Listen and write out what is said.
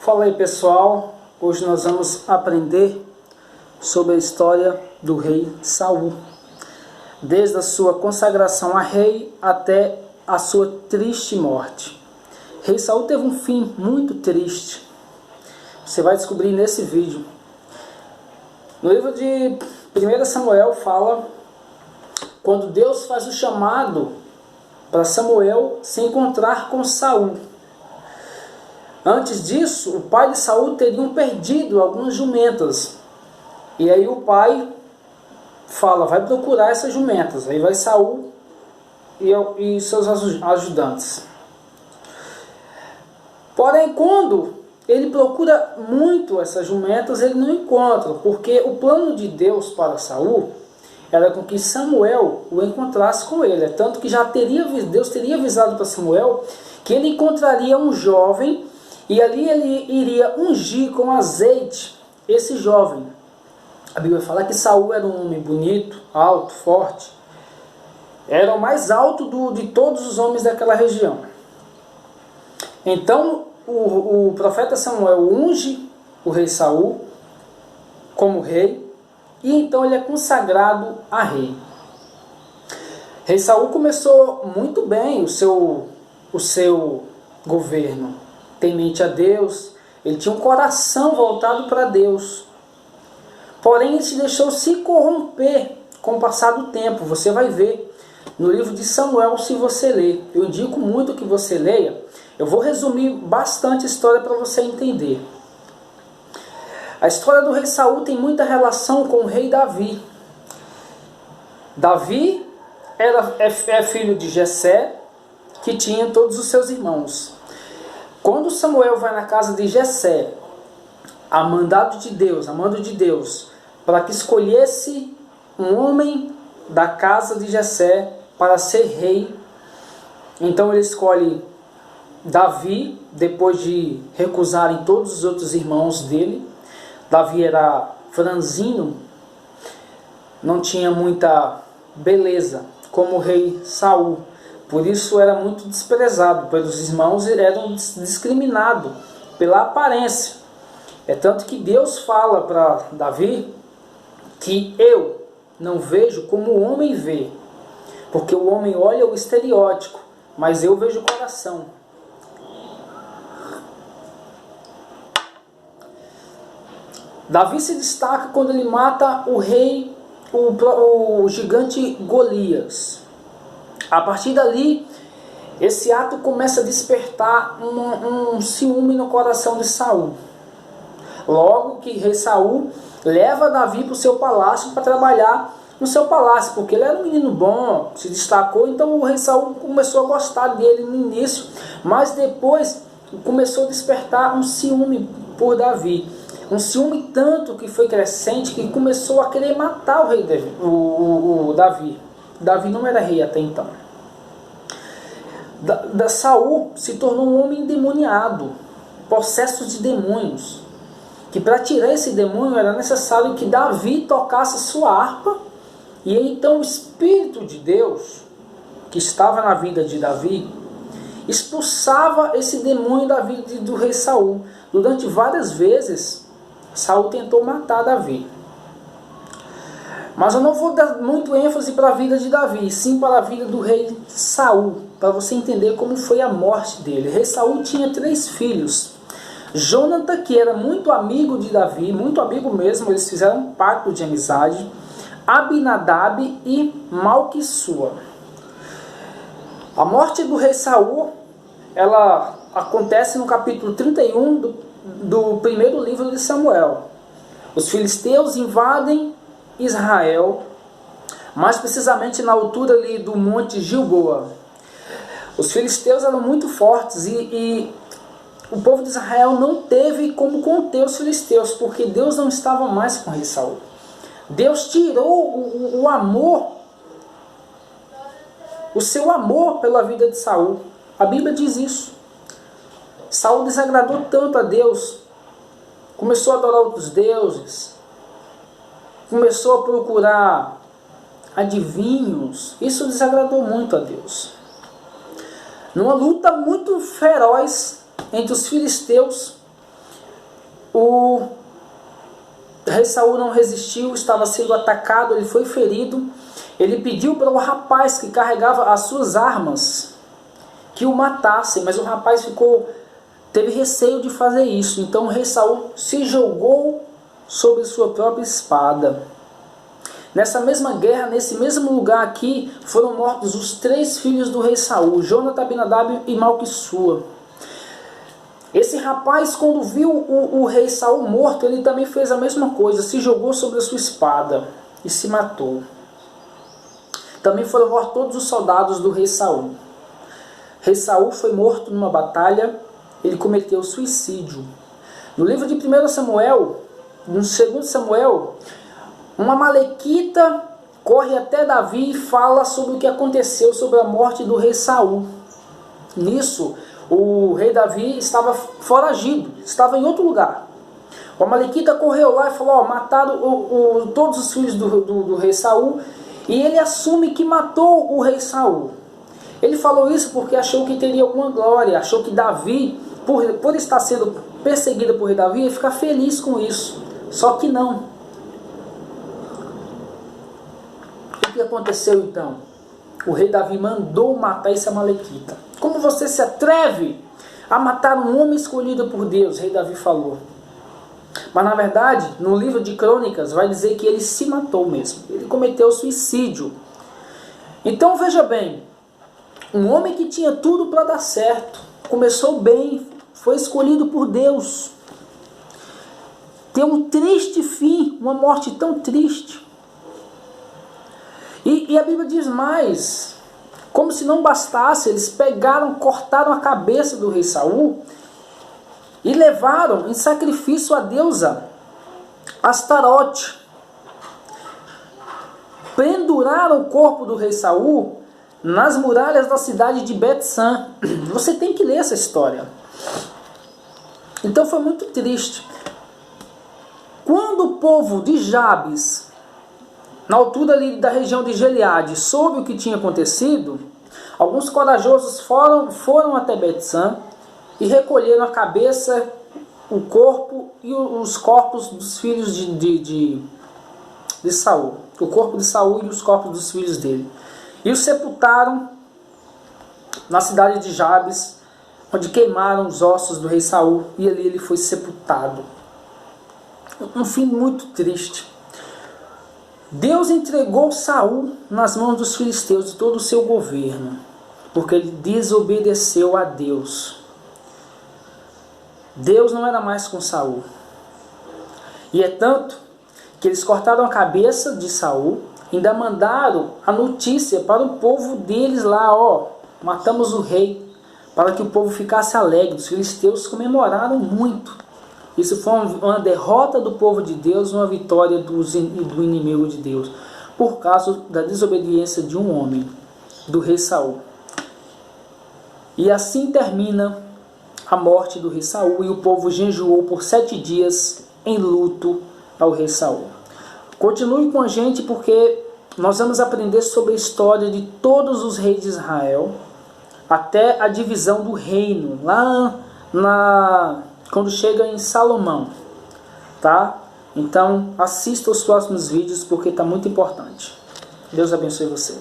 Fala aí, pessoal, hoje nós vamos aprender sobre a história do rei Saul, desde a sua consagração a rei até a sua triste morte. Rei Saul teve um fim muito triste, você vai descobrir nesse vídeo. No livro de 1 Samuel fala quando Deus faz o chamado para Samuel se encontrar com Saul. Antes disso, o pai de Saul teria perdido algumas jumentas. E aí o pai fala, vai procurar essas jumentas. Aí vai Saul e seus ajudantes. Porém, quando ele procura muito essas jumentas, ele não encontra. Porque o plano de Deus para Saul era com que Samuel o encontrasse com ele. Tanto que Deus teria avisado para Samuel que ele encontraria um jovem e ali ele iria ungir com azeite esse jovem. A Bíblia fala que Saul era um homem bonito, alto, forte. Era o mais alto de todos os homens daquela região. Então o profeta Samuel unge o rei Saul como rei. E então ele é consagrado a rei. Rei Saul começou muito bem o seu governo. Temente a Deus, ele tinha um coração voltado para Deus. Porém, ele se deixou se corromper com o passar do tempo. Você vai ver no livro de Samuel, se você ler. Eu indico muito que você leia. Eu vou resumir bastante a história para você entender. A história do rei Saul tem muita relação com o rei Davi. Davi é filho de Jessé, que tinha todos os seus irmãos. Quando Samuel vai na casa de Jessé, a mando de Deus, para que escolhesse um homem da casa de Jessé para ser rei, então ele escolhe Davi, depois de recusarem todos os outros irmãos dele. Davi era franzino, não tinha muita beleza, como o rei Saul. Por isso era muito desprezado pelos irmãos e era discriminado pela aparência. É tanto que Deus fala para Davi que eu não vejo como o homem vê. Porque o homem olha o estereótipo, mas eu vejo o coração. Davi se destaca quando ele mata o gigante Golias. A partir dali, esse ato começa a despertar um ciúme no coração de Saul. Logo que rei Saul leva Davi para o seu palácio para trabalhar no seu palácio, porque ele era um menino bom, se destacou, então o rei Saul começou a gostar dele no início, mas depois começou a despertar um ciúme por Davi. Um ciúme tanto que foi crescente que começou a querer matar o rei Davi. Davi não era rei até então. Saul se tornou um homem endemoniado, possesso de demônios. Que para tirar esse demônio era necessário que Davi tocasse sua harpa. E então o Espírito de Deus, que estava na vida de Davi, expulsava esse demônio da vida do rei Saul. Durante várias vezes, Saul tentou matar Davi. Mas eu não vou dar muito ênfase para a vida de Davi, sim para a vida do rei Saul, para você entender como foi a morte dele. O rei Saul tinha 3 filhos. Jonathan, que era muito amigo de Davi, muito amigo mesmo, eles fizeram um pacto de amizade. Abinadab e Malquissua. A morte do rei Saul, ela acontece no capítulo 31 do primeiro livro de Samuel. Os filisteus invadem Israel, mais precisamente na altura ali do monte Gilboa. Os filisteus eram muito fortes e o povo de Israel não teve como conter os filisteus, porque Deus não estava mais com o rei Saul. Deus tirou o amor, o seu amor pela vida de Saul. A Bíblia diz isso. Saul desagradou tanto a Deus, começou a adorar outros deuses, começou a procurar adivinhos. Isso desagradou muito a Deus. Numa luta muito feroz entre os filisteus, o rei Saul não resistiu, estava sendo atacado, ele foi ferido. Ele pediu para o rapaz que carregava as suas armas que o matassem, mas o rapaz teve receio de fazer isso. Então o rei Saul se jogou sobre sua própria espada. Nessa mesma guerra, nesse mesmo lugar aqui, foram mortos os 3 filhos do rei Saul, Jonathan, Abinadab e Malquissua. Esse rapaz, quando viu o rei Saul morto, ele também fez a mesma coisa, se jogou sobre a sua espada e se matou. Também foram mortos todos os soldados do rei Saul. Rei Saul foi morto numa batalha, ele cometeu suicídio. No livro de 1 Samuel, no 2 Samuel, uma amalequita corre até Davi e fala sobre o que aconteceu, sobre a morte do rei Saul. Nisso, o rei Davi estava foragido, estava em outro lugar. O amalequita correu lá e falou, mataram todos os filhos do rei Saul, e ele assume que matou o rei Saul. Ele falou isso porque achou que teria alguma glória, achou que Davi, por estar sendo perseguido por rei Davi, ia ficar feliz com isso. Só que não. O que aconteceu então? O rei Davi mandou matar esse amalequita. Como você se atreve a matar um homem escolhido por Deus? O rei Davi falou. Mas na verdade, no livro de Crônicas, vai dizer que ele se matou mesmo. Ele cometeu suicídio. Então veja bem, um homem que tinha tudo para dar certo, começou bem, foi escolhido por Deus, tem um triste fim, uma morte tão triste. E a Bíblia diz mais, como se não bastasse, eles cortaram a cabeça do rei Saul e levaram em sacrifício a deusa Astarote. Penduraram o corpo do rei Saul nas muralhas da cidade de Bet-San. Você tem que ler essa história. Então foi muito triste. Quando o povo de Jabes, na altura ali da região de Gileade, soube o que tinha acontecido, alguns corajosos foram até Bet-San e recolheram a cabeça, o corpo e os corpos dos filhos de Saul. O corpo de Saul e os corpos dos filhos dele. E o sepultaram na cidade de Jabes, onde queimaram os ossos do rei Saul, e ali ele foi sepultado. Um fim muito triste. Deus entregou Saul nas mãos dos filisteus e todo o seu governo, porque ele desobedeceu a Deus. Deus não era mais com Saul. E é tanto que eles cortaram a cabeça de Saul, ainda mandaram a notícia para o povo deles lá, matamos o rei, para que o povo ficasse alegre. Os filisteus comemoraram muito. Isso foi uma derrota do povo de Deus, uma vitória do inimigo de Deus, por causa da desobediência de um homem, do rei Saul. E assim termina a morte do rei Saul, e o povo jejuou por 7 dias em luto ao rei Saul. Continue com a gente, porque nós vamos aprender sobre a história de todos os reis de Israel, até a divisão do reino, lá quando chega em Salomão, tá? Então assista os próximos vídeos, porque está muito importante. Deus abençoe você.